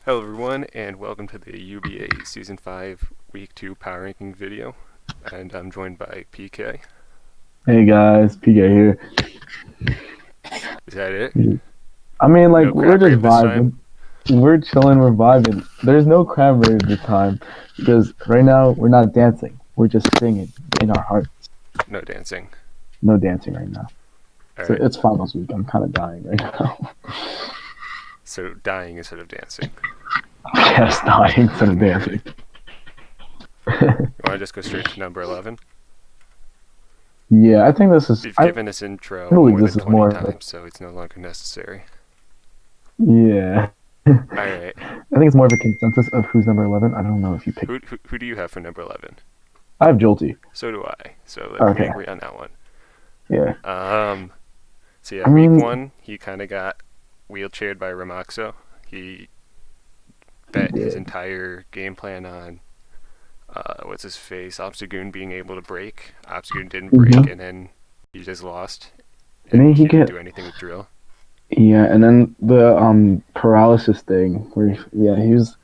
Hello everyone, and welcome to the UBA Season 5 Week 2 Power Ranking video. And I'm joined by PK. Hey guys, PK here. Is that it? I mean, like, No we're crab just rave this time? vibing. We're chilling, we're vibing. There's no crab rave this time because right now we're not dancing. We're just singing in our hearts. No dancing. No dancing right now. So Alright, it's finals week. I'm kind of dying right now. so dying instead of dancing. Yes, dying instead of dancing. You want to just go straight to number 11? Yeah, I think this is. We've I given this intro believe more this than is 20 more of a. times, so it's no longer necessary. Yeah. Alright, I think it's more of a consensus of who's number 11. I don't know if you pick. who do you have for number 11? I have Jolty. So do I, so we can Okay. agree on that one. Yeah. So yeah, I week mean, 1, he kind of got wheelchaired by Ramaxo. He bet his yeah. entire game plan on what's his face, Obstagoon being able to break. Obstagoon didn't break, and then he just lost, And then and he he didn't get do anything with drill. Yeah, and then the paralysis thing where he was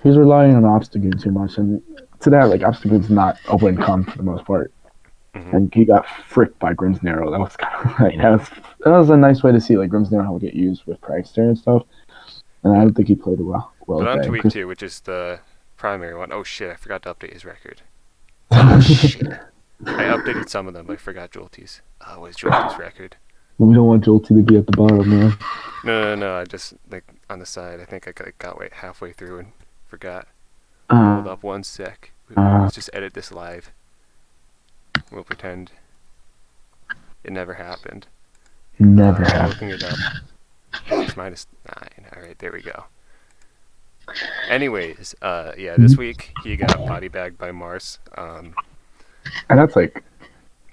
relying on Obstagoon too much, and to that, like, Obstagoon's not a win con for the most part, Hmm. and he got fricked by Grimmsnarrow. That was kind of like that was a nice way to see like Grimmsnarrow get used with Prankster and stuff, and I Yeah. don't think he played well But with on that. to And week Chris, 2, which is the primary one. Oh shit, I forgot to update his record. Oh shit. I updated some of them, but I forgot Jolty's. What is Jolty's record? we don't want Jolty to be at the bottom, man. No. I just, like, on the side, I think I got halfway through and forgot. Hold Uh, up 1 sec. uh, Let's just edit this live. We'll pretend it never happened. Never I'm happened. looking it up. It's -9. Alright, there we go. Anyways, yeah, this week he got body bagged by Mars. And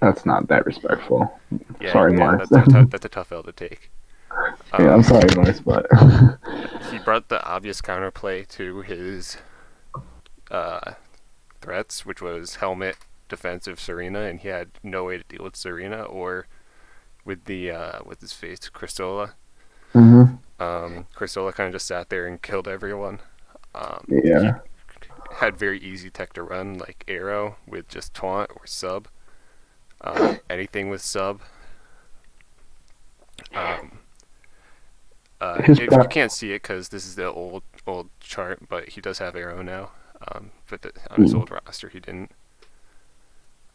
that's not that respectful. Sorry, Yeah, Mars. that's a tough L to take. Yeah, I'm sorry, Mars, but He brought the obvious counterplay to his threats, which was helmet, defensive Serena, and he had no way to deal with Serena or with the with his face Crystola. hmm Crystola kind of just sat there and killed everyone. He yeah. had very easy tech to run, like arrow with just taunt or sub. Anything with sub. Um, His if you pro- can't see it because this is the old chart, but he does have arrow now. But on his old roster he didn't.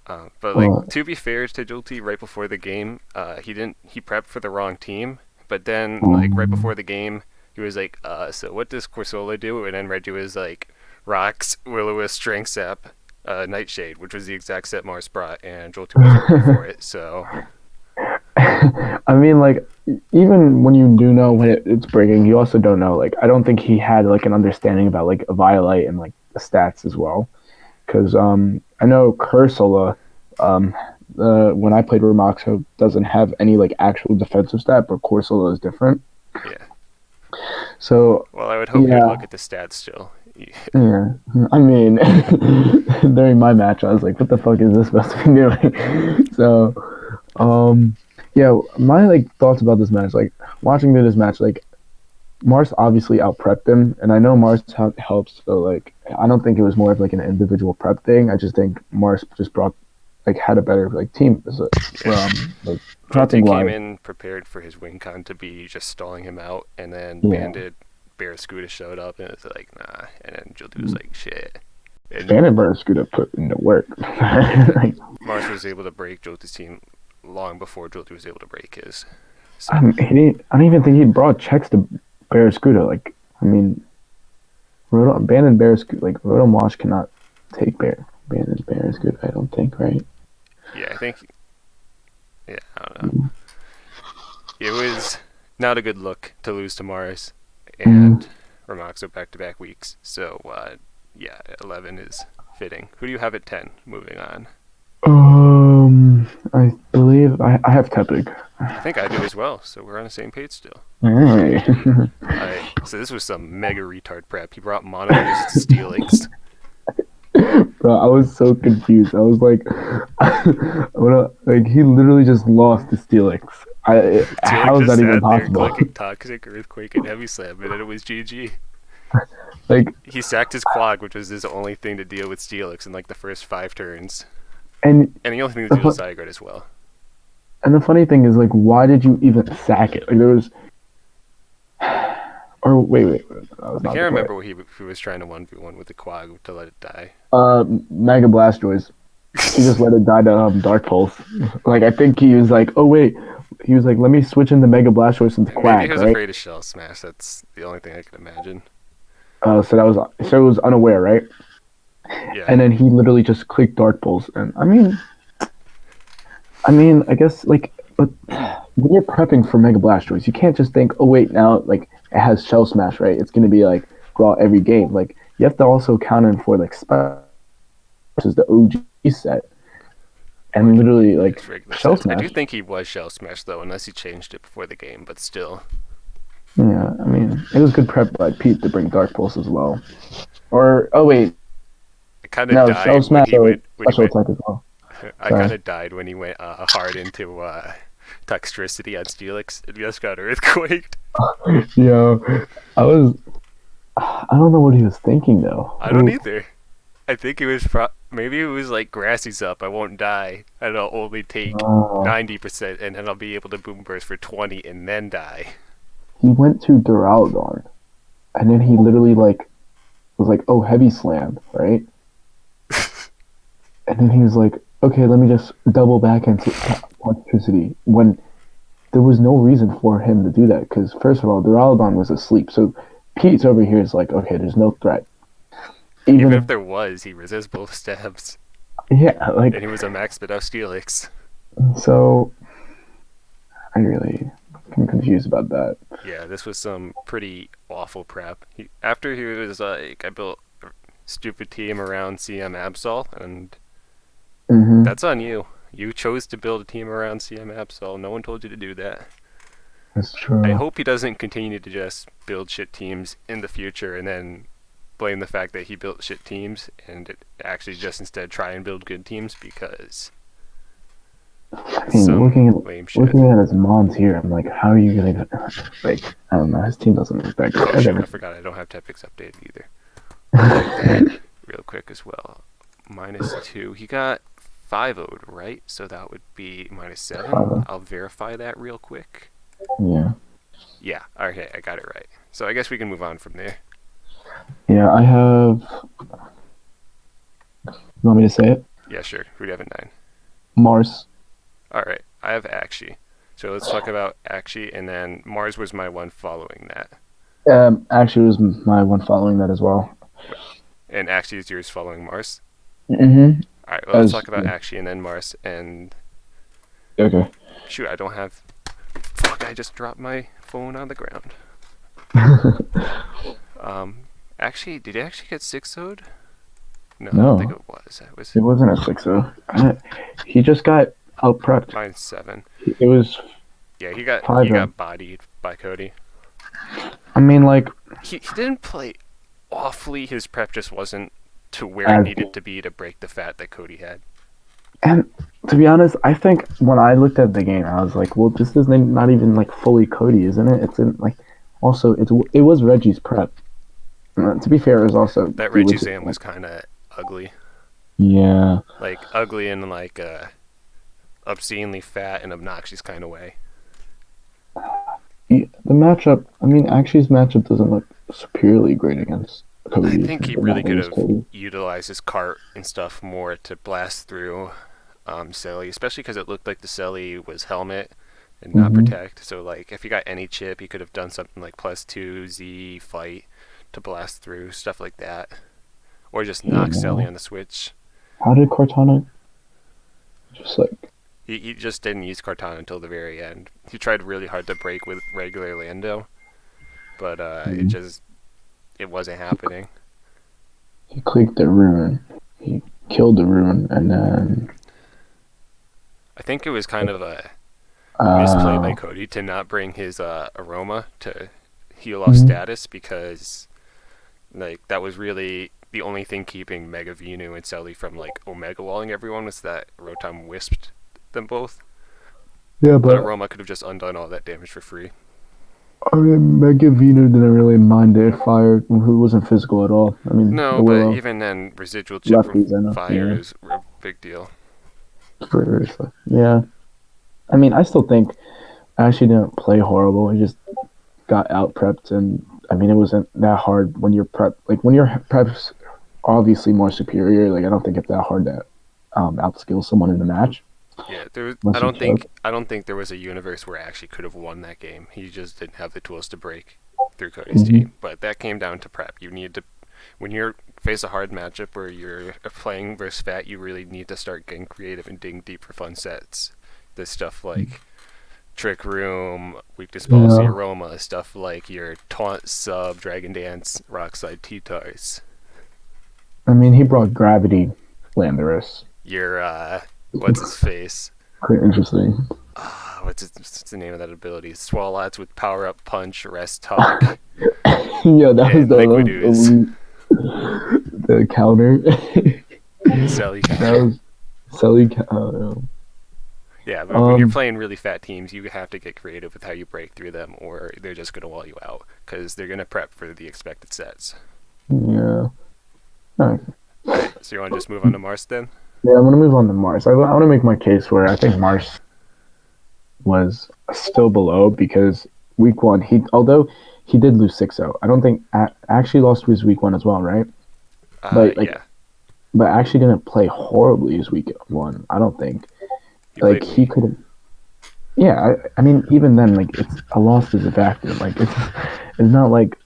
But like, well, to be fair to Jolty, right before the game, he prepped for the wrong team. But then, like, right um, before the game, he was like, so what does Corsola do? And then Reggie was like, rocks, Will-O-Wisp, Strength Sap, Nightshade, which was the exact set Mars brought, and Jolty wasn't ready for it. So I mean, like, even when you do know when it's breaking, you also don't know. Like, I don't think he had like an understanding about like a Violite and like the stats as well. Because I know Cursola, when I played Ramoxo, doesn't have any like actual defensive stat, but Corsola is different. yeah. So Well, I would hope you'd yeah, look at the stats still. yeah. I mean, during my match, I was like, "What the fuck is this supposed to be doing?" So, um, yeah, my like thoughts about this match, like watching through this match, like Mars obviously out prepped him, and I know Mars helps. So like, I don't think it was more of like an individual prep thing. I just think Mars just brought like had a better like team, so, Yeah. like Jolty prepping came wise. in prepared for his win con to be just stalling him out, and then Yeah, Bandit Barraskewda showed up, and it's like, nah. And then Jolty was like, shit. And Vandenberg's gonna put into work. yeah, Like, Mars was able to break Jolty's team long before Jolty was able to break his. So, I don't even think he brought checks to Barraskewda. Like, I mean, Bandon Barraskewda, like Rotom Wash cannot take Bandon Barraskewda. I don't think, right? yeah, I think, yeah, I don't know. It was not a good look to lose to Mars Mm. and Ramaxo back-to-back weeks. So, yeah, 11 is fitting. Who do you have at 10? Moving on. I believe I have Tepig. I think I do as well, so we're on the same page still. Alright. Alright, so this was some mega retard prep. He brought mono uses to Steelix. Bro, I was so confused. I was like, like he literally just lost to Steelix. Steelix How is just that even sat there possible? clicking Toxic, Earthquake, and Heavy Slam, and then it was GG. Like, He sacked his quag, which was his only thing to deal with Steelix in like the first 5 turns, and and the only thing to the deal with fu- Zygarde as well. and the funny thing is, like, why did you even sack it? Like, there was, or wait, that was I not can't the play. remember what he was trying to 1v1 with the quag to let it die. Mega Blastoise. He just let it die to Dark Pulse. Like, I think he was like, oh wait, he was like, let me switch into Mega Blastoise into Maybe he Quack, was right? afraid of Shell Smash. That's the only thing I can imagine. So it was unaware, right? Yeah. And then he literally just clicked Dark Pulse, and I guess like, but when you're prepping for Mega Blastoise, you can't just think, oh wait, now like it has Shell Smash, right? It's gonna be like throughout every game. Like you have to also count in for like special versus the OG set, Or and literally like just regular Shell sets. I do Smash. think he was Shell Smash though, unless he changed it before the game. But still, Yeah, it was good prep by Pete to bring Dark Pulse as well. Or oh wait, I kind of no, Shell died when Smash he went when he special went. attack as well. I kind Sorry. of died when he went hard into Toxtricity on Steelix and just got earthquaked. Yo, I was I don't know what he was thinking though. I don't either. I think it was maybe it was like Grassy's up. I won't die, and I'll only take Uh, 90%, and then I'll be able to boom burst for 20 and then die. he went to Duraludon, and then he literally like was like, "Oh, heavy slam," right? And then he was like, "Okay, let me just double back into electricity." When there was no reason for him to do that, because first of all, Duraludon was asleep. So Pete's over here is like, "Okay, there's no threat." Even Even if if, there was, he resists both stabs, yeah, and like he was a max spit out Steelix. so. I really am confused about that. Yeah, this was some pretty awful prep. After he was like, I built a stupid team around CM Absol, and Mm-hmm. that's on you. You chose to build a team around CM Absol. No one told you to do that. That's I true. hope he doesn't continue to just build shit teams in the future and then blame the fact that he built shit teams and actually just instead try and build good teams because I it's mean, some lame shit. looking at his mons here, I'm like, how are you gonna like? I don't know. His team doesn't look that Oh shoot, I good. forgot I don't have Tepix updated either. I'll do that real quick as well. -2. He got 5-0'd, right? So that would be -7. I'll verify that real quick. Yeah, Yeah, okay, I got it right. So I guess we can move on from there. yeah. I have. You want me to say it? Yeah, sure. Who'd have it 9? Mars. Alright, I have Akshi. So let's talk about Akshi, and then Mars was my one following that. Actually, it was my one following that as well. And Akshi is yours following Mars. Mm-hmm. Alright, well, let's As talk about Akshi and then Mars. And okay. shoot, I don't have. Fuck, I just dropped my phone on the ground. Actually, did he actually get 6-0'd? No, I don't think No, it was. It was it wasn't a 6-0. He just got out prepped. -7. It was Yeah, he got 5-0. bodied by Cody. I mean, like He didn't play awfully. His prep just wasn't to where it as needed to be to break the fat that Cody had. and to be honest, I think when I looked at the game, I was like, well, this is not even like fully Cody, isn't it? It's in like also it was Reggie's prep. To be fair, it was also That he Reggie was Zam was kind of ugly, yeah. like ugly in like a obscenely fat and obnoxious kind of way. The matchup. I mean, actually, his matchup doesn't look superiorly great against I Cody. think he But really not could against have Cody. utilized his cart and stuff more to blast through Selly, especially because it looked like the Selly was helmet and not Mm-hmm. protect. So like if he got any chip, he could have done something like +2 Z fight to blast through stuff like that, or just Yeah. knock Selly on the switch. How did Cortana just like? He just didn't use Cartana until the very end. He tried really hard to break with regular Lando, but Mhm. it wasn't happening. He clicked the rune. He killed the rune, and then I think it was kind of a misplay by uh, Cody to not bring his aroma to heal off mhm. status because like that was really the only thing keeping Mega Venu and Selly from like Omega walling everyone was that Rotom wisped them both. Yeah, But but Aroma could have just undone all that damage for free. I mean, Megavino didn't really mind their fire, who wasn't physical at all. I mean, No, the but Willow even then, residual chip from lefties, I know. fire Yeah, is a big deal. seriously. Yeah, I mean, I still think I actually didn't play horrible. I just got out prepped, and I mean, it wasn't that hard when you're prep. Like when your prep's obviously more superior. Like I don't think it's that hard to outskill someone in the match Yeah, unless you choke. I don't think there was a universe where I actually could have won that game. He just didn't have the tools to break through Cody's Mm-hmm. team. But that came down to prep. You need to, when you're face a hard matchup where you're playing versus Fat, you really need to start getting creative and digging deep for fun sets. The stuff like Trick Room, Weakness Policy Yeah, Aroma, stuff like your Taunt Sub, Dragon Dance, Rockside T-Tars. I mean, he brought gravity, Landorus. Your, what's his face? Quite interesting. What's the name of that ability? Swallots with Power Up Punch, Rest Talk, Yeah, and Liquid Ooze. the counter. Sally That counter. was Selly counter. Yeah, but when you're Um, playing really fat teams, you have to get creative with how you break through them, or they're just going to wall you out because they're going to prep for the expected sets. yeah. Alright. All right, so you want to just move on to Mars then? Yeah, I'm gonna move on to Mars. I want to make my case where I think Mars was still below because week one, although he did lose 6-0, I don't think actually lost his week one as well, right? But like, Yeah. but actually didn't play horribly his week one. I don't think You like played he me. could have. Yeah, I mean, even then, like it's a loss is a factor. Like it's not like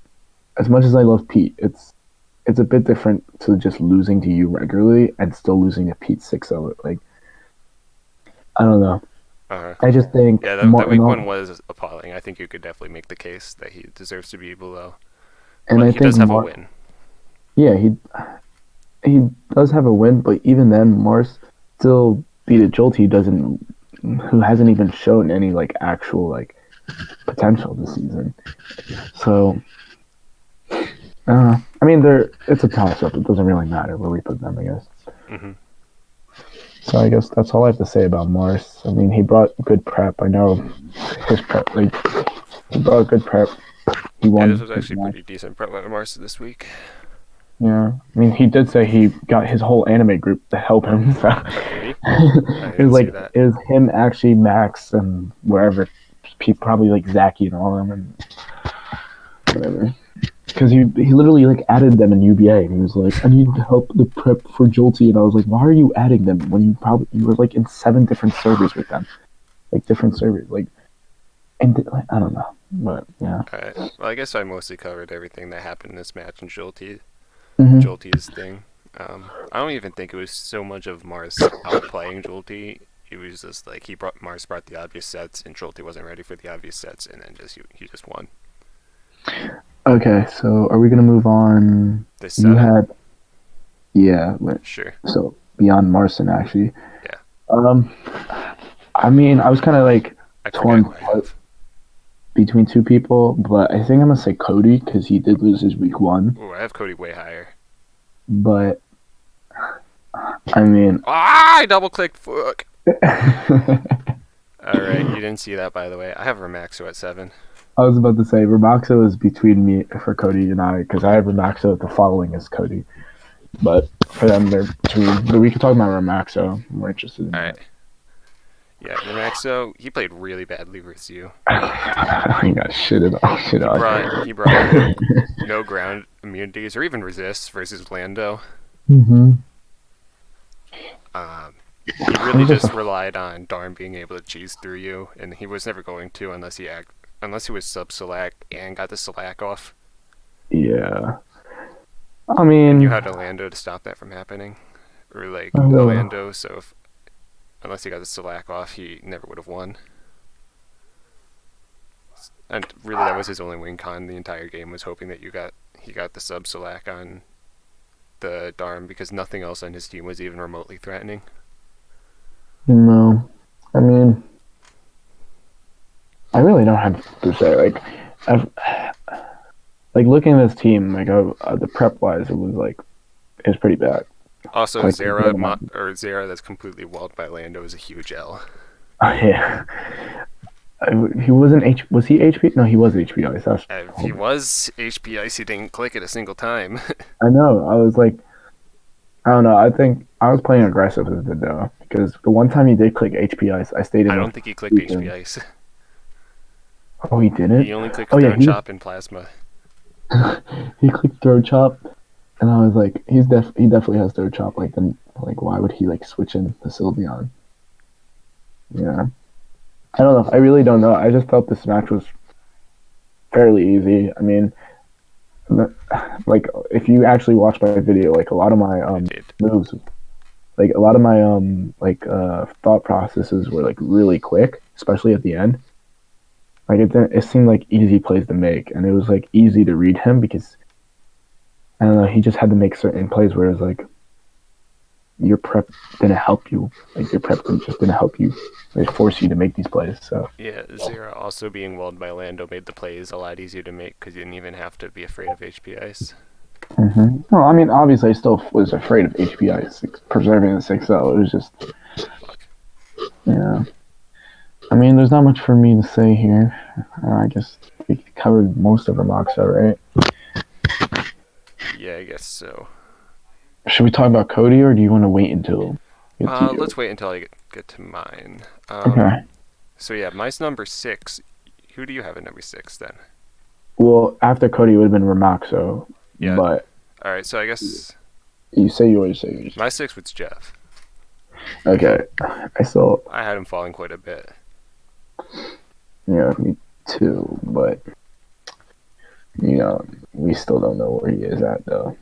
as much as I love Pete, it's a bit different to just losing to you regularly and still losing to Pete 6-0. Like I don't know. Uh-huh. I just think Yeah, that more and week one all, was appalling. I think you could definitely make the case that he deserves to be below. and But I he think does have a Mar, win. yeah, he does have a win, but even then, Mars still beat a Jolt who hasn't even shown any like actual like potential this season. So I mean, it's a toss up. It doesn't really matter where we put them, I guess. Hmm. So I guess that's all I have to say about Mars. I mean, he brought good prep. I know his prep, like he brought good prep. He Yeah, this won was his actually match. pretty decent prep by Mars this week. Yeah, I mean, he did say he got his whole anime group to help him. So Oh, did he? I it was didn't see like that. it was him, actually, Max, and wherever, probably like Zaki and all of them, and whatever. Because he literally like added them in UBA, and he was like, "I need help the prep for Jolty," and I was like, "Why are you adding them when you were like in 7 different servers with them, like different servers, like and like, I don't know, but yeah." Alright. Well, I guess I mostly covered everything that happened in this match in Mm-hmm. Jolte's thing. I don't even think it was so much of Mars outplaying Jolte. It was just like Mars brought the obvious sets, and Jolte wasn't ready for the obvious sets, and then he just won. Okay, so are we gonna move on? The You seven, had yeah, sure, so beyond Marson actually. yeah. Um, I mean, I was kind of like I forget torn who I have. between two people, but I think I'm gonna say Cody because he did lose his week one. Ooh, I have Cody way higher. But I mean, Ah, I double clicked. Fuck. I All right, you didn't see that, by the way. I have Remaxo at 7. was about to say Ramaxo is between me for Cody and I because I have Ramaxo the following as Cody, but for them they're between. But we can talk about Ramaxo. I'm more interested in All that. right, yeah, Remaxo. He played really badly versus you. He got shit on. He brought no ground immunities or even resists versus Lando. Mm-hmm. Um, he really just relied on Darn being able to cheese through you, and he was never going to unless he was sub select and got the select off, Yeah. I and you mean, had a Lando to stop that from happening, or like a uh, Lando. So unless he got the select off, he never would have won. And really, that was his only win con the entire game, was hoping that he got the sub select on the Darn because nothing else on his team was even remotely threatening. no. I mean, I really don't have to say I've like looking at this team, the prep wise, it was pretty bad. Also, Like, Zera that's completely walled by Lando is a huge L. yeah. He wasn't H. Was he HP? No, he was HPI. That's. If he was HP Ice, he didn't click it a single time. I know. I was like, I don't know. I think I was playing aggressive with it though, because the one time he did click HPI, I stayed I in a. don't think he clicked HP Ice. Oh, he didn't. He only clicked Oh yeah, Throw Chop and Plasma. he clicked throw chop, and I was like, he definitely has throw chop. Like then, like why would he like switch in the Sylveon? Yeah, I don't know. I really don't know. I just felt this match was fairly easy. I mean, like if you actually watch my video, like a lot of my I did. moves, like a lot of my thought processes were like really quick, especially at the end. Like it seemed like easy plays to make, and it was like easy to read him because I don't know. He just had to make certain plays where it was like your prep didn't help you. Like your prep just didn't help you. They force you to make these plays. So Yeah, Zera also being walled by Lando made the plays a lot easier to make because you didn't even have to be afraid of HP Ice. well, I mean, obviously, I still was afraid of HPI preserving the 6-0. It was just, Fuck. yeah. I mean, there's not much for me to say here. I guess we covered most of Ramaxa, right? Yeah, I guess so. Should we talk about Cody, or do you want to wait until we get to you? Let's wait until I get to mine. Okay. So yeah, mine's number 6. Who do you have at number 6 then? Well, after Cody, it would have been Ramaxo, Yeah. but All right. So I guess you say yours, say yours. my 6 was Jeff. Okay. I still, I had him falling quite a bit. yeah, me too, but, we still don't know where he is at, though.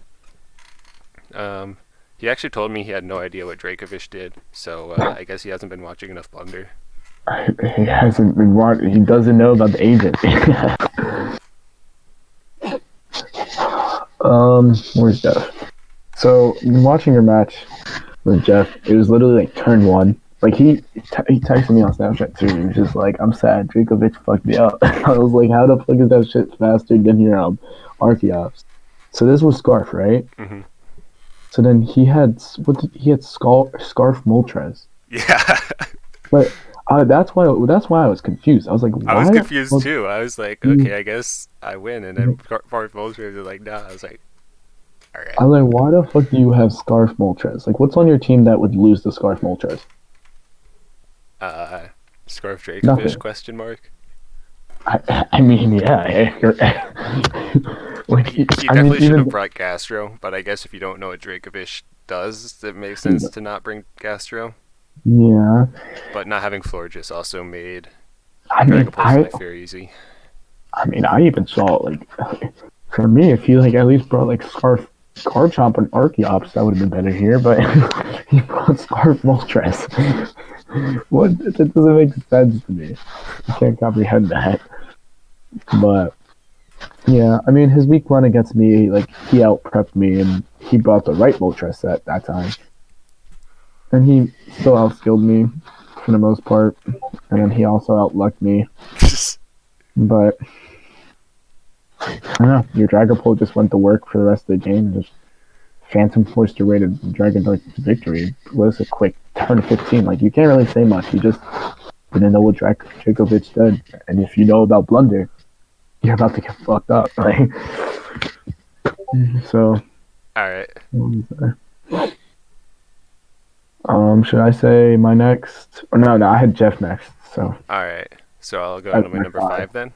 He actually told me he had no idea what Dracovish did, so I guess he hasn't been watching enough Blunder. He hasn't been watching. He doesn't know about the agency. Where's Jeff? So watching your match with Jeff, it was literally like turn one. Like he texted me on Snapchat too. He was just like, "I'm sad. Dracovic fucked me up." I was like, "How the fuck is that shit faster than your Archeops?" So this was Scarf, right? Mm-hmm. So then he had Scarf Moltres. Yeah. But that's why I was confused. I was like, I was why? confused too. I was like, okay, I guess I win. And then Fart Moltres was like, nah. I was like, all right. I was like, why the fuck do you have Scarf Moltres? Like, what's on your team that would lose the Scarf Moltres? Scarf Nothing. Dracovish, question mark. I mean, yeah. Like, He I mean, definitely should have even brought Gastro, but I guess if you don't know what Dracovish does, it makes sense to not bring Gastro. yeah. But not having Florges also made I mean, Dragapult's life very easy. I even saw like for me, if he like at least brought like Scarf Chomp and Archeops, that would have been better here. But he brought Scarf Moltres. What? That doesn't make sense to me. I can't comprehend that. But yeah, I mean, his week one against me, like he out prepped me, and he brought the right Moltres at that time, and he still outskilled me for the most part, and then he also outlucked me. But I don't know, your Dragapult just went to work for the rest of the game, and just Phantom forced your way to Dragonite victory. It was a quick turn 15. Like you can't really say much. You just didn't know what Dracovic did, and if you know about Blunder, you're about to get fucked up. Like so. All right. Should I say my next? Or no, I had Jeff next. So All right. So I'll go on to my number 5 then.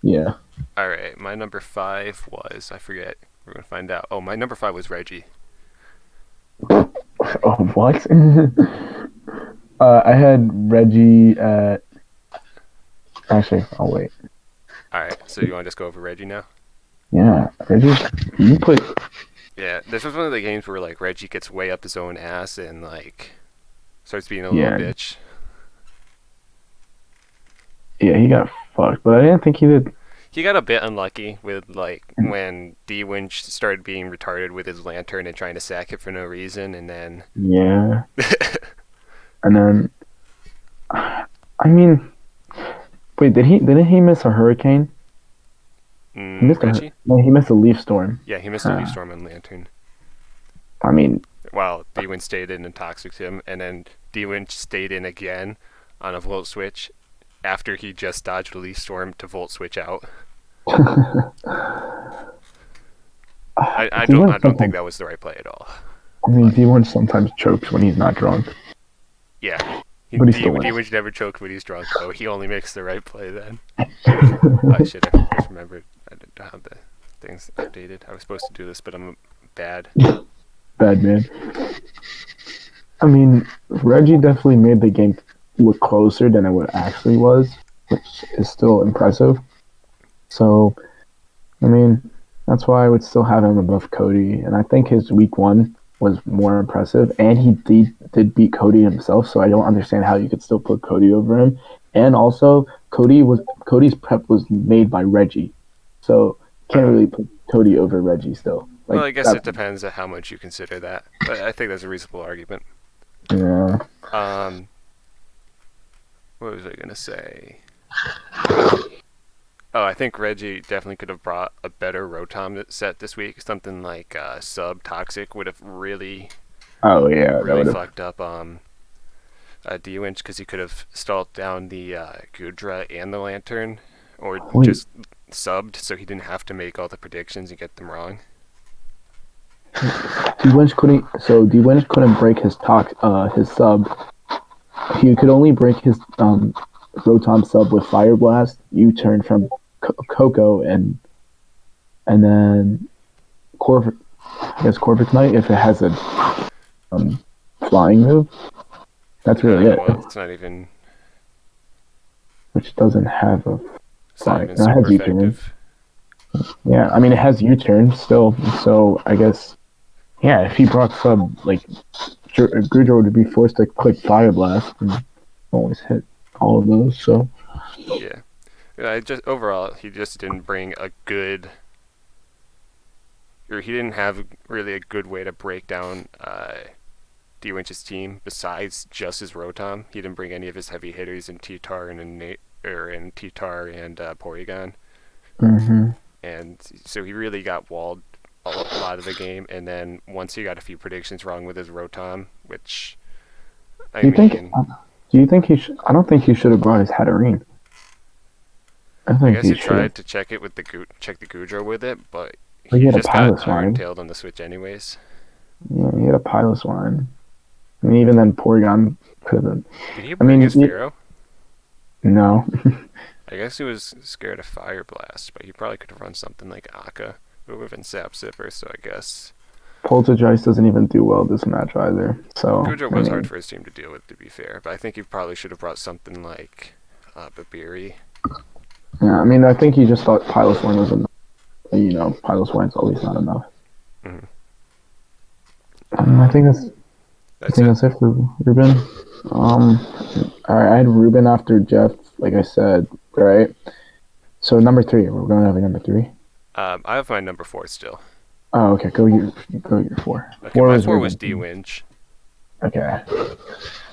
yeah. All right. My number 5 was, I forget. We're gonna find out. Oh, my number 5 was Reggie. Oh, what? I had Reggie at. Actually, I'll wait. All right. So you want to just go over Reggie now? Yeah, Reggie. You put. Yeah. This was one of the games where like Reggie gets way up his own ass and like starts being a little bitch. Yeah, he got fucked, but I didn't think he did. He got a bit unlucky with like when D-Winch started being retarded with his lantern and trying to sack it for no reason, and then Yeah. And then, I mean, wait, didn't he miss a hurricane? He missed Reggie? No, he missed a leaf storm. Yeah, he missed a leaf storm on lantern. I mean, While D-Winch stayed in and toxicked him, and then D-Winch stayed in again on a volt switch, after he just dodged a Leaf Storm to Volt Switch out. I don't D1 I don't think sometimes. that was the right play at all. I mean, But D1 sometimes chokes when he's not drunk, yeah, but he still wins. D-Winch never choked when he's drunk, though. He only makes the right play then. I should have just remembered. I didn't have the things updated. I was supposed to do this, but I'm bad. Bad man. I mean, Reggie definitely made the game look closer than it actually was, which is still impressive. So, I mean, that's why I would still have him above Cody. And I think his week one was more impressive. And he did beat Cody himself. So I don't understand how you could still put Cody over him. And also, Cody's prep was made by Reggie. So can't Uh, really put Cody over Reggie still. well, Like I guess that. it depends on how much you consider that, but I think that's a reasonable argument. Yeah. Um, what was I gonna say? Oh, I think Reggie definitely could have brought a better Rotom set this week. Something like Sub Toxic would have really, Oh yeah, that really would have. fucked up D-Winch because he could have stalled down the Gudra and the Lantern, or Wait, just subbed so he didn't have to make all the predictions and get them wrong. D-Winch couldn't break his sub. He could only break his Rotom sub with Fire Blast, U-turn from Coco, and then Corvic. I guess Corvic Knight if it has a um, flying move. That's really it. Well, it's not even Which doesn't have a flying. No, it super has U-turn. effective. Yeah, I mean it has U-turn still. So I guess yeah, if he brought sub like Goudreau would be forced to click Fire Blast and always hit all of those. So Yeah. I just overall he just didn't bring a good, or he didn't have really a good way to break down D-Winch's team besides just his Rotom. He didn't bring any of his heavy hitters in T-Tar and T-Tar and Porygon, mm-hmm. and so he really got walled a lot of the game. And then once he got a few predictions wrong with his Rotom, which I Do you think? mean, Do you think he should? I don't think he should have brought his Hatterene. I I think guess he he should have. tried to check the Goudreau with it, but But he he had a just got Pilot Iron line. Tailed on the Switch anyways. Yeah, he had a Pilot line. I mean, even then, Porygon could have. Did he I bring mean, his Pharaoh? no. I guess he was scared of Fire Blast, but he probably could have run something like Akka. It would have been Sap Zipper, so I guess. Poltergeist doesn't even do well this match either. So Goudreau I was hard mean, for his team to deal with, to be fair, but I think he probably should have brought something like Babiri. yeah. I mean, I think he just thought Pilot line was enough. You know, Pilot line's always not enough. Mm-hmm. I think that's. I That's think it. that's it for Ruben. All right, I had Ruben after Jeff, like I said, right? So number three, we're going to have a number three. I have my number 4 still. Oh, okay. Go your four. Okay, Four my was 4 was Ruben. D-Winch. Okay. So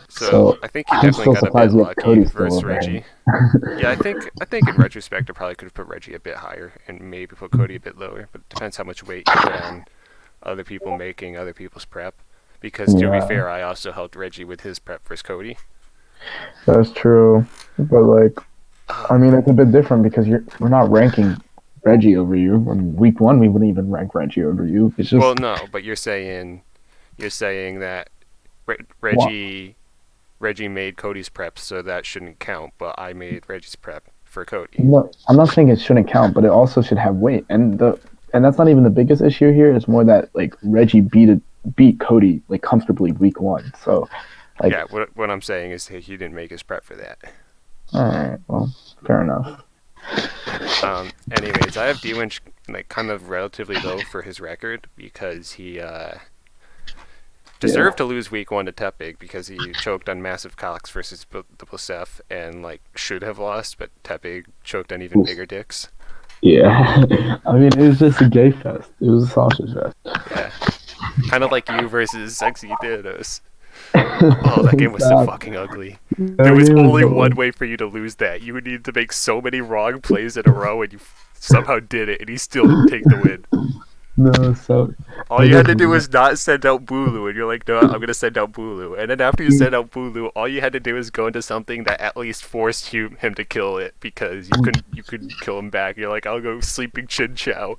So I think he I'm definitely still got a bit surprised you have lucky Cody still versus over him. Reggie. Yeah, I think in retrospect I probably could have put Reggie a bit higher and maybe put Cody a bit lower, but it depends how much weight you put on other people making other people's prep. Because to be Yeah, fair, I also helped Reggie with his prep versus Cody. that's true. But like, I Um, mean, it's a bit different because we're not ranking Reggie over you. In week one, we wouldn't even rank Reggie over you. It's well, just no, but you're saying that Re- what? Reggie Reggie made Cody's prep, so that shouldn't count. But I made Reggie's prep for Cody. No, I'm not saying it shouldn't count, but it also should have weight. And that's not even the biggest issue here. It's more that like Reggie beat Cody like comfortably week one. So like, Yeah, what I'm saying is he didn't make his prep for that. all right, well, fair enough. Anyways, I have D-Winch like kind of relatively low for his record because he Yeah. deserved to lose week 1 to Tepig because he choked on Massive Cox versus the Blisef and like should have lost, but Tepig choked on even bigger dicks. Yeah. I mean, it was just a gay fest. It was a sausage fest. Yeah, kind of like you versus Sexy Thanos. Oh, that game was so Stop. fucking ugly. There That was game was only one so- way for you to lose that. You would need to make so many wrong plays in a row, and you somehow did it, and he still didn't take the win. No, so All you had to do was not send out Bulu, and you're like, no, I'm gonna send out Bulu. And then after you send out Bulu, all you had to do was go into something that at least forced him to kill it because you couldn't kill him back. You're like, I'll go sleeping Chin Chow.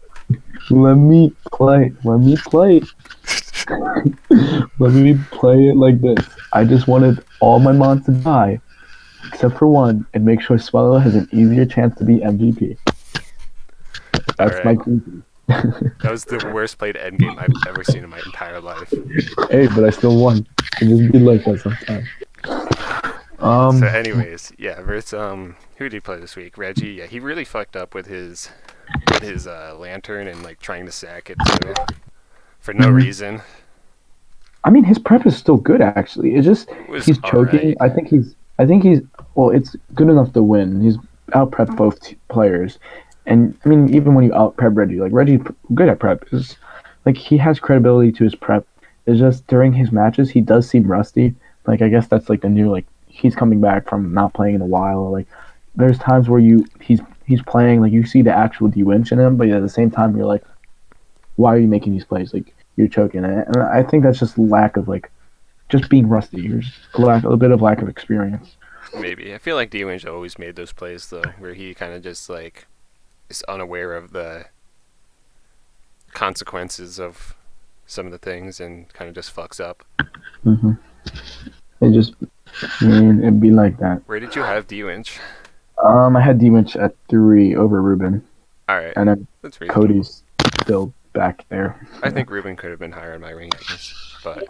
Let me play. Let me play. Let me play it like this. I just wanted all my mons to die, except for one, and make sure Swallow has an easier chance to be MVP. All That's my right. thinking. That was the worst played endgame I've ever seen in my entire life. Hey, but I still won. It just be like that sometimes. So, Um, anyways, yeah, versus who did he play this week? Reggie. Yeah, he really fucked up with his lantern and like trying to sack it too for no reason. I mean, his prep is still good actually. It's just It was he's all choking. right. I think he's. Well, it's good enough to win. He's out prepped both players, and I mean, even when you out prep Reggie, like Reggie's good at prep. Is like he has credibility to his prep. It's just during his matches he does seem rusty. Like I guess that's like the new like he's coming back from not playing in a while. Like there's times where he's playing like you see the actual D-Winch in him, but at the same time you're like, why are you making these plays? Like you're choking it, and I think that's just lack of like just being rusty. You're just a bit of lack of experience. Maybe I feel like D-Winch always made those plays though, where he kind of just like is unaware of the consequences of some of the things and kind of just fucks up. hmm It just, I mean, it'd be like that. Where did you have D-Winch? I had D-Winch at 3 over Ruben, All right, and then that's reasonable. Cody's still back there. I think Ruben could have been higher in my rankings, but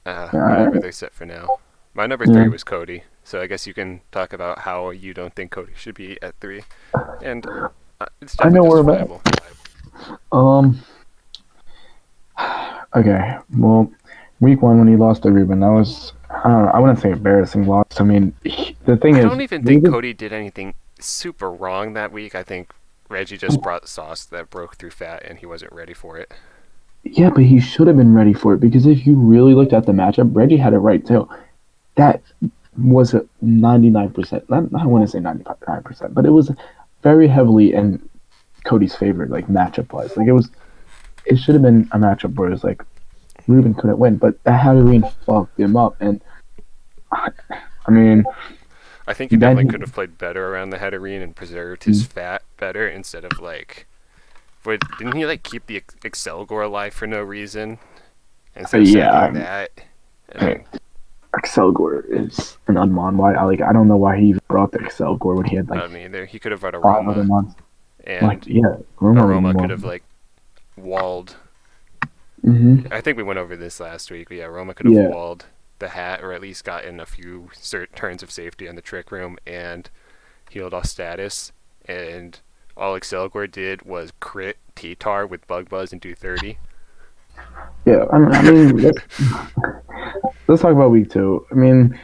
Uh, whatever, they're set for now. My number three yeah, was Cody, so I guess you can talk about how you don't think Cody should be at 3, and it's I know definitely where I'm at. justifiable. Um, okay, well, week 1 when he lost to Ruben, that was, I don't know, I wouldn't say embarrassing loss. I mean, the thing I is, don't even think Ruben, Cody did anything super wrong that week. I think Reggie just brought sauce that broke through fat, and he wasn't ready for it. yeah, but he should have been ready for it because if you really looked at the matchup, Reggie had it right too. That was a 99%. I want to say 99%, but it was very heavily in Cody's favor, like matchup wise. Like it should have been a matchup where it was like Ruben couldn't win, but that Halloween fucked him up. And I mean, I think he definitely could then have played better around the headerine and preserved his fat better instead of like. But didn't he like keep the Excel gore alive for no reason instead of yeah, sacking that? And Excel Gore is an unmon. Why? I don't know why he even brought the Excel Gore when he had I like don't either. He could have run 5 other Aroma, months. Like and yeah, Roma would be Aroma more. could have like walled. hmm I think we went over this last week. But yeah, Roma could have Yeah, walled the hat, or at least gotten a few turns of safety on the trick room and healed off status. And all Excelgor did was crit T-Tar with Bug Buzz and do 30. yeah. I mean, let's talk about week 2. I mean,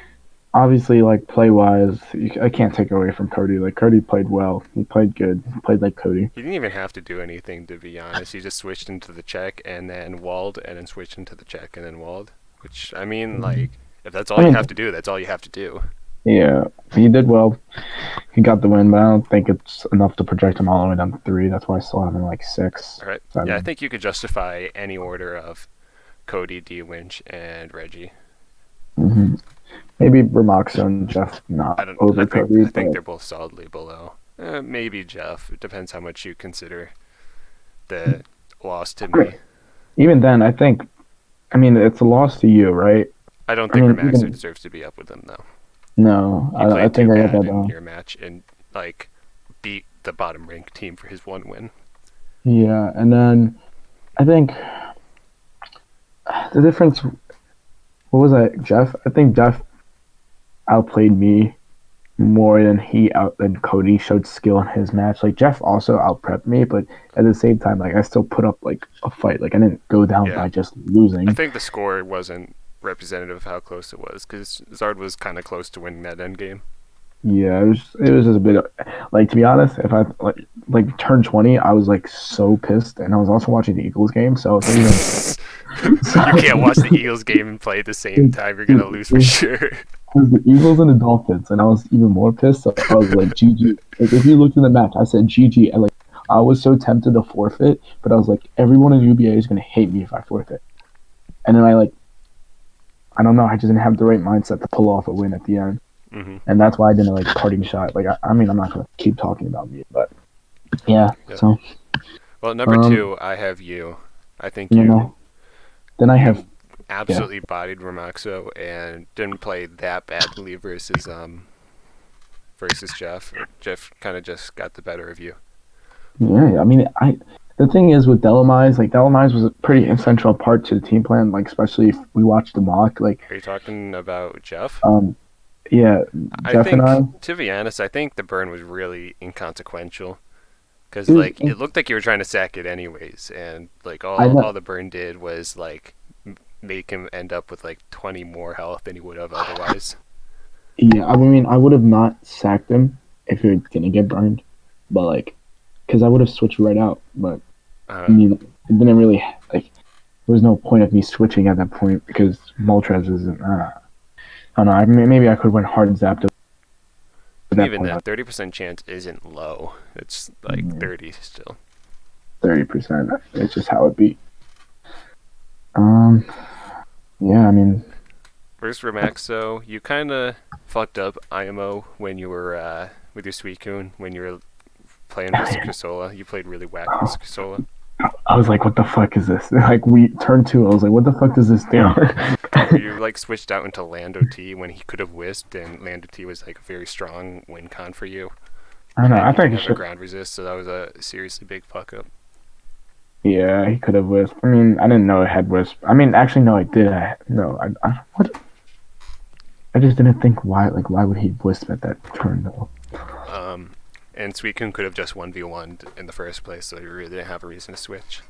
obviously, like play wise, I can't take away from Cody. Like Cody played well. He played good. He played like Cody. He didn't even have to do anything, to be honest. He just switched into the check and then walled, and then switched into the check and then walled. Which, I mean, like, if that's I all you mean, have to do, that's all you have to do. yeah, he did well. He got the win, but I don't think it's enough to project him all the way down to 3. That's why I still have him like 6, All right. Yeah, I 7. think you could justify any order of Cody, D. Winch, and Reggie. hmm Maybe Ramoxo and Jeff I not don't. over Cody, I think but they're both solidly below. Maybe Jeff. It depends how much you consider the loss to me. even then, I think. I mean, it's a loss to you, right? I don't I think mean, Remaxer even deserves to be up with them though. no, He I played too think I got bad that in down. your match and like beat the bottom ranked team for his one win. Yeah, and then I think the difference. What was that, Jeff? I think Jeff outplayed me more than Cody showed skill in his match. Like Jeff also outprepped me, but at the same time, like I still put up like a fight. Like I didn't go down Yeah, by just I losing. think the score wasn't representative of how close it was because Zard was kind of close to winning that end game. Yeah, it was just a bit of, like to be honest, if I like turned 20, I was like so pissed, and I was also watching the Eagles game, so it's even so, You can't watch the Eagles game and play at the same time. You're gonna lose for it sure. was the Eagles and the Dolphins, and I was even more pissed. So I was like, GG. Like if you looked in the match, I said GG, and like I was so tempted to forfeit, but I was like, everyone in UBA is gonna hate me if I forfeit. And then I don't know, I just didn't have the right mindset to pull off a win at the end, Mm-hmm. and that's why I didn't like parting shot. I mean, I'm not gonna keep talking about me, but yeah. Yeah. So Well, number um, two, I have you. I think and then I have you yeah. absolutely bodied Ramaxo and didn't play that badly versus Jeff. Jeff kind of just got the better of you. Yeah, I mean, the thing is with Delamize, like Delamize was a pretty essential part to the team plan. Like especially if we watched the mock, Are you talking about Jeff? um, yeah, I Jeff and I, think, to be honest, I think the burn was really inconsequential because it was, like it looked like you were trying to sack it anyways, and like I all know, the burn did was like make him end up with like 20 more health than he would have otherwise. yeah, I mean, I would have not sacked him if he was gonna get burned, but like, because I would have switched right out. But I Uh, mean, it didn't really like. There was no point of me switching at that point because Moltres isn't. I don't know. Maybe I could went hard and zapped him at but that even point. then, 30% chance isn't low. It's like 30 still. 30%. It's just how it be. Um, yeah, I mean, First Remaxo, you kind of fucked up IMO when you were with your Suicune when you were playing versus Crissola. You played really whack versus Crissola. I was like, what the fuck is this? Like, we turned two. I was like, what the fuck does this do? You like switched out into Lando T when he could have whisked, and Lando T was like a very strong win con for you. I don't know. And I you didn't think it have a should. ground resist, so that was a seriously big fuck up. Yeah, he could have wisp. I mean, I didn't know it had wisp. I mean, actually, no, I did. No, what? I just didn't think why. Like, why would he wisp at that turn though? Um, and Suicune could have just 1v1 in the first place, so you really didn't have a reason to switch.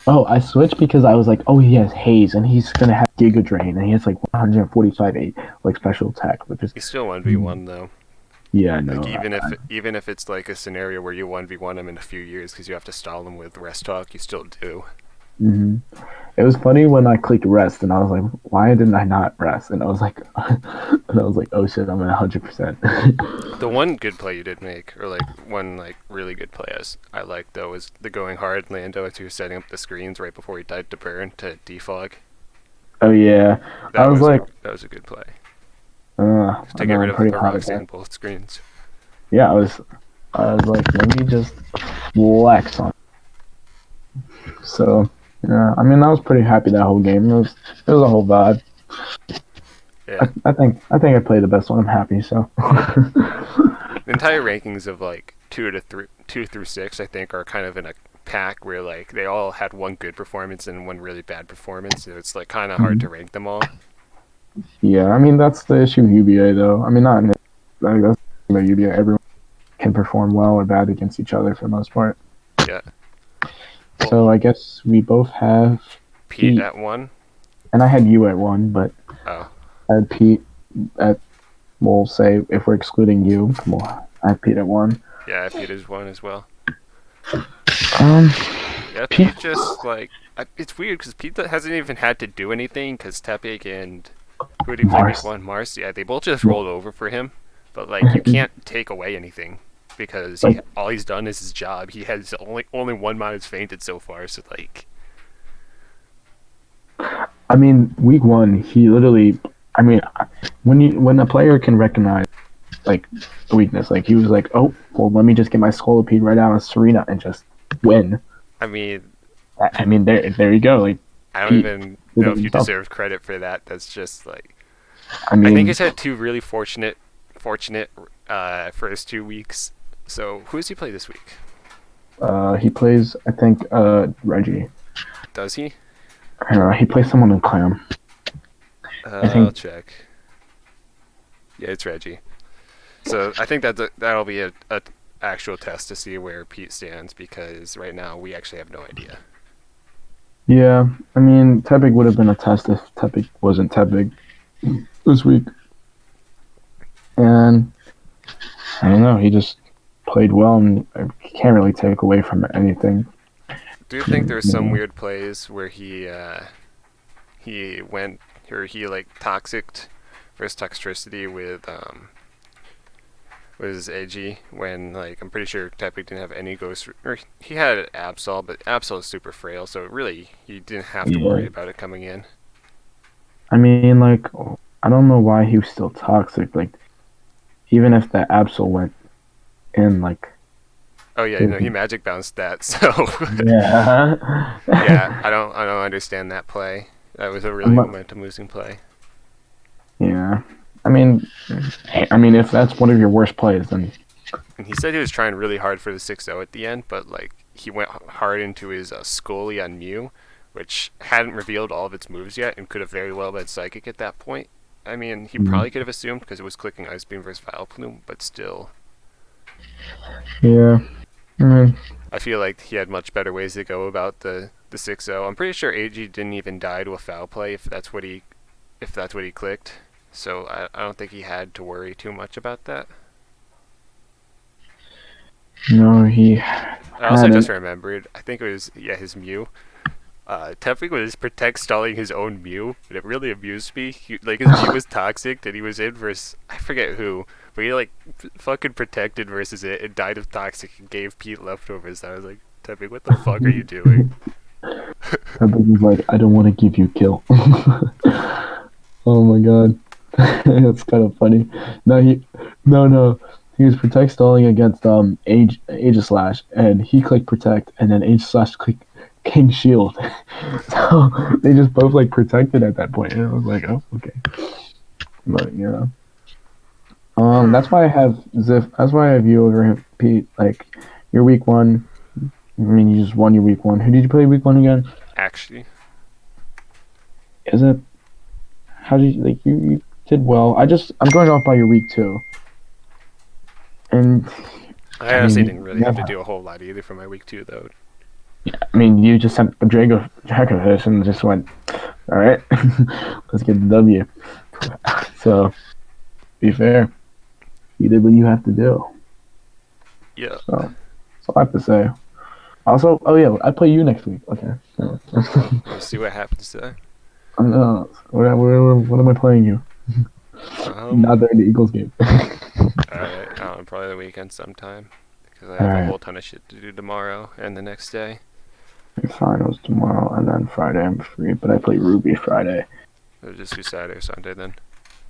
Oh, I switched because I was like, oh, he has haze and he's gonna have Giga Drain and he has like 145 8 like special attack, which is You still 1v1 though. yeah, Like no, even if it's like a scenario where you 1v1 him in a few years because you have to stall him with rest talk, you still do. hmm It was funny when I clicked rest and I was like, why didn't I not rest? And I was like, oh shit, I'm at 100%. The one good play you did make, or like one like really good play as I like though, was the going hard Lando as you were setting up the screens right before he died to burn to defog. Oh yeah, I That was was like, that was a good play I to get know rid I'm of pretty hot at Peroxy that. on both screens. Yeah, I was like, let me just flex on. So yeah, I mean, I was pretty happy that whole game. It was a whole vibe. Yeah, I think I played the best one. I'm happy. So the entire rankings of like 2 through 6, I think, are kind of in a pack where like they all had one good performance and one really bad performance. So it's like kind of hard to rank them all. yeah, I mean that's the issue with UBA though. I mean not in it, like, that's the thing about UBA. Everyone can perform well or bad against each other for the most part. Yeah. Well, So I guess we both have Pete Pete, at 1. and I had you at one, but Oh, I had Pete at. We'll say if we're excluding you, I had Pete at one. yeah, Pete is 1 as well. Um, Yeah, Pete Pete just like it's weird because Pete hasn't even had to do anything because Tepig and who did he play week Mars. 1? Mars. Yeah, they both just rolled over for him. But like you can't take away anything because Like all he's done is his job. He has only one mod has fainted so far. So like I mean, week one, he literally. I mean, when a player can recognize like a weakness, like he was like, oh, well, let me just get my Scolipede right out of Serena and just win. I mean I mean, there you go. Like I don't Pete even did know it if you himself. deserve credit for that. That's just like I I think mean, he's had two really fortunate first 2 weeks. So who does he play this week? he plays. I think Reggie. Does he? I don't know. He plays someone in Clam. I I'll think. check. Yeah, it's Reggie. So I think that'll be a actual test to see where Pete stands because right now we actually have no idea. Yeah, I mean, Tepig would have been a test if Tepig wasn't Tepig this week. And I don't know. He just played well, and I can't really take away from anything. Do you think there's some weird plays where he went or he like toxicked versus toxicity with was AG when like I'm pretty sure Tepic didn't have any ghost or he had Absol, but Absol is super frail, so really you didn't have to Yeah. worry about it coming in. I mean, like, I don't know why he was still toxic. Like, even if the Absol went in, like, Oh yeah, it no, he would, magic bounced that, so yeah. yeah, I don't understand that play. That was a really Unle- momentum losing play. yeah. I mean, if that's one of your worst plays, then And he said he was trying really hard for the 6-0 at the end, but like he went hard into his Scully on Mew, which hadn't revealed all of its moves yet and could have very well been Psychic at that point. I mean, he mm, probably could have assumed because it was clicking Ice Beam versus Vileplume, but still, yeah. I mean, I feel like he had much better ways to go about the 6-0. I'm pretty sure AG didn't even die to a foul play if that's what he clicked. So I don't think he had to worry too much about that. no, he I also just hadn't. remembered, I think it was his Mew. Tefik was protect stalling his own Mew, and it really amused me. Like his Mew was toxic, and he was in versus I forget who, but he like fucking protected versus it and died of toxic and gave Pete leftovers. I was like, Tefik, what the fuck are you doing? I think he's like, I don't want to give you kill. Oh my god, that's kind of funny. No, no, he was protect stalling against Aegislash, and he clicked protect, and then Aegislash clicked King Shield. So they just both like protected at that point, and I was like, oh, okay. But yeah, Hmm. that's why I have Ziff. That's why I have you over him, Pete. Like, your week one. I mean, you just won your week one. Who did you play week one again? Actually, Is it? How did you like? You did well. I'm going off by your week two, and I I honestly mean, didn't really have to do a whole lot either for my week 2 though. you just sent a Dracovish and just went, all right, let's get the W. So, be fair, you did what you have to do. Yeah. So, that's all I have to say. Also, oh yeah, I play you next week. Okay. So, We'll see what happens there. what am I playing you? Not Um. during the Eagles game. All right. Probably the weekend sometime because I All have a right. whole ton of shit to do tomorrow and the next day. Finals tomorrow, and then Friday I'm free, but I play Ruby Friday. So just do Saturday or Sunday then.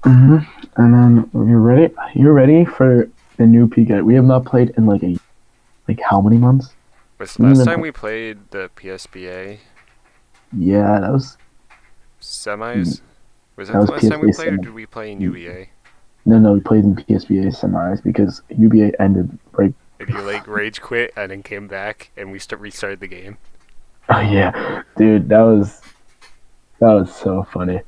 hmm And then you're ready. You're ready for the new PK. We have not played in like how many months? Was We didn't last even time play. we played the PSBA Yeah, that was semis? Was that that the was last time we PSBA played, or semi. did we play in UBA? No, we played in PSBA semis because UBA ended right. And you like rage quit and then came back, and we restarted the game. Oh yeah, dude, that was so funny.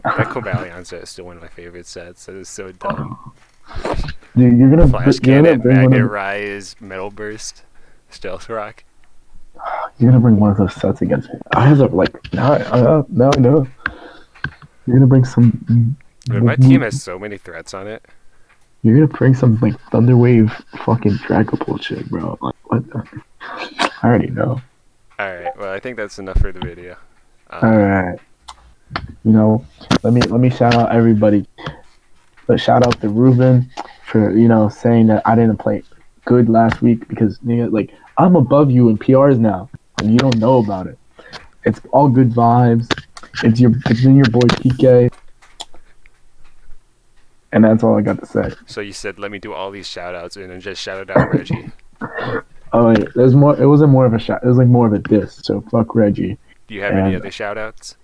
That Cobalion set is still one of my favorite sets. That is so dumb. Dude, Flash you're gonna Cannon, bring one Magnet of Rise, Metal Burst, Stealth Rock. you're gonna bring one of those sets against me. I have like now I know. You're gonna bring some. I mean, my team has so many threats on it. You're gonna bring some like Thunderwave fucking Dragapult shit, bro. Like what? I already know. Alright, well, I think that's enough for the video. All Uh, right. You know, let me shout out everybody. But shout out to Ruben for saying that I didn't play good last week because like I'm above you in PRs now and you don't know about it. It's all good vibes. It's in your boy PK, and that's all I got to say. so you said, let me do all these shout outs and then just shouted out Reggie. Oh wait, there's more. It wasn't more of a shot. It was like more of a diss. So fuck Reggie. Do you have any And other shout outs?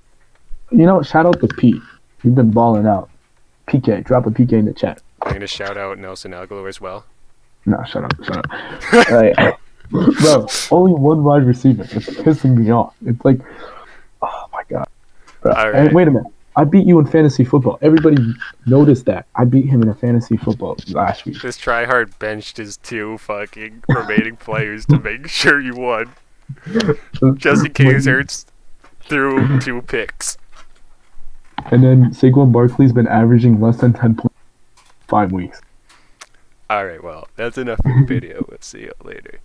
shout out to Pete. You've been balling out. PK, drop a PK in the chat. I'm going to shout out Nelson Aguilar as well. No, shut up, shut up. Like, bro, only one wide receiver. It's pissing me off. It's like, oh my god, bro. And Alright, wait a minute. I beat you in fantasy football. Everybody noticed that. I beat him in a fantasy football last week. this tryhard benched his 2 fucking remaining players to make sure you won. Just in case Ertz threw 2 picks. And then Saquon Barkley's been averaging less than 10 points 5 weeks. Alright, well, that's enough for the video. We'll see you later.